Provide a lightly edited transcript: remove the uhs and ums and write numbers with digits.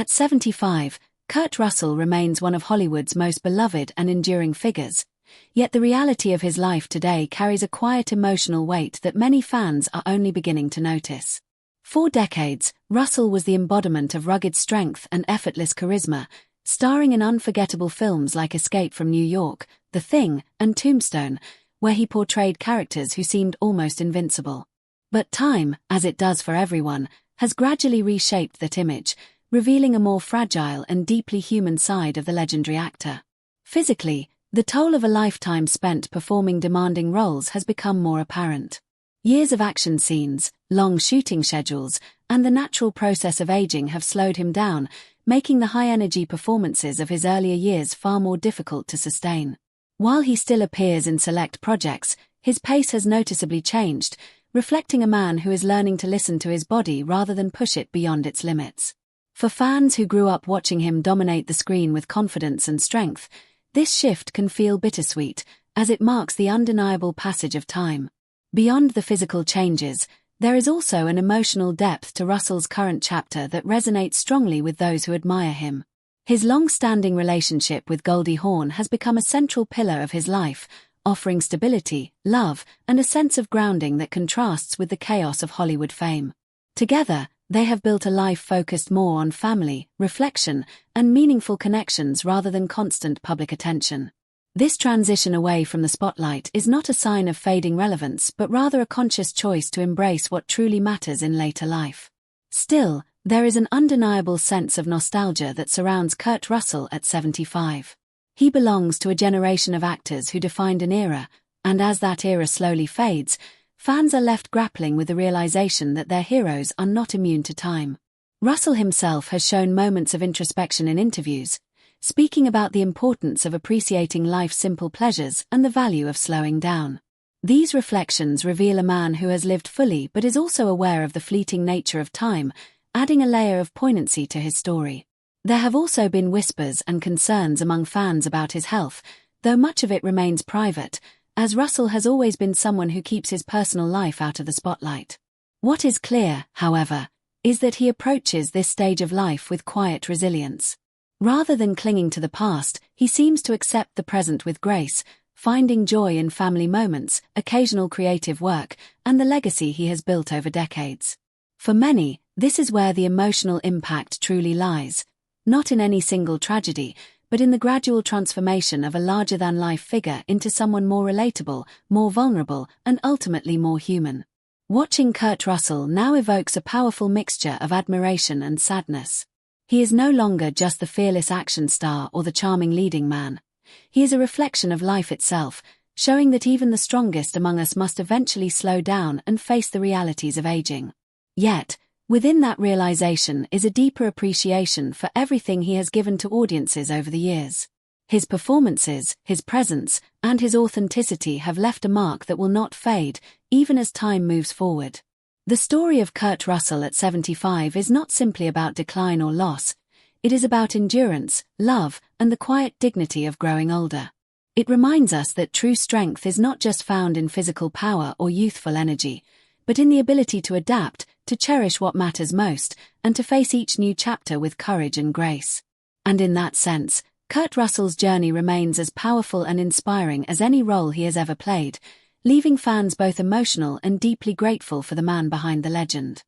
At 75, Kurt Russell remains one of Hollywood's most beloved and enduring figures, yet the reality of his life today carries a quiet emotional weight that many fans are only beginning to notice. For decades, Russell was the embodiment of rugged strength and effortless charisma, starring in unforgettable films like Escape from New York, The Thing, and Tombstone, where he portrayed characters who seemed almost invincible. But time, as it does for everyone, has gradually reshaped that image, revealing a more fragile and deeply human side of the legendary actor. Physically, the toll of a lifetime spent performing demanding roles has become more apparent. Years of action scenes, long shooting schedules, and the natural process of aging have slowed him down, making the high-energy performances of his earlier years far more difficult to sustain. While he still appears in select projects, his pace has noticeably changed, reflecting a man who is learning to listen to his body rather than push it beyond its limits. For fans who grew up watching him dominate the screen with confidence and strength, this shift can feel bittersweet, as it marks the undeniable passage of time. Beyond the physical changes, there is also an emotional depth to Russell's current chapter that resonates strongly with those who admire him. His long-standing relationship with Goldie Hawn has become a central pillar of his life, offering stability, love, and a sense of grounding that contrasts with the chaos of Hollywood fame. Together, they have built a life focused more on family, reflection, and meaningful connections rather than constant public attention. This transition away from the spotlight is not a sign of fading relevance but rather a conscious choice to embrace what truly matters in later life. Still, there is an undeniable sense of nostalgia that surrounds Kurt Russell at 75. He belongs to a generation of actors who defined an era, and as that era slowly fades, fans are left grappling with the realization that their heroes are not immune to time. Russell himself has shown moments of introspection in interviews, speaking about the importance of appreciating life's simple pleasures and the value of slowing down. These reflections reveal a man who has lived fully but is also aware of the fleeting nature of time, adding a layer of poignancy to his story. There have also been whispers and concerns among fans about his health, though much of it remains private, as Russell has always been someone who keeps his personal life out of the spotlight. What is clear, however, is that he approaches this stage of life with quiet resilience. Rather than clinging to the past, he seems to accept the present with grace, finding joy in family moments, occasional creative work, and the legacy he has built over decades. For many, this is where the emotional impact truly lies, not in any single tragedy, but in the gradual transformation of a larger-than-life figure into someone more relatable, more vulnerable, and ultimately more human. Watching Kurt Russell now evokes a powerful mixture of admiration and sadness. He is no longer just the fearless action star or the charming leading man. He is a reflection of life itself, showing that even the strongest among us must eventually slow down and face the realities of aging. Yet, within that realization is a deeper appreciation for everything he has given to audiences over the years. His performances, his presence, and his authenticity have left a mark that will not fade, even as time moves forward. The story of Kurt Russell at 75 is not simply about decline or loss. It is about endurance, love, and the quiet dignity of growing older. It reminds us that true strength is not just found in physical power or youthful energy, but in the ability to adapt, to cherish what matters most, and to face each new chapter with courage and grace. And in that sense, Kurt Russell's journey remains as powerful and inspiring as any role he has ever played, leaving fans both emotional and deeply grateful for the man behind the legend.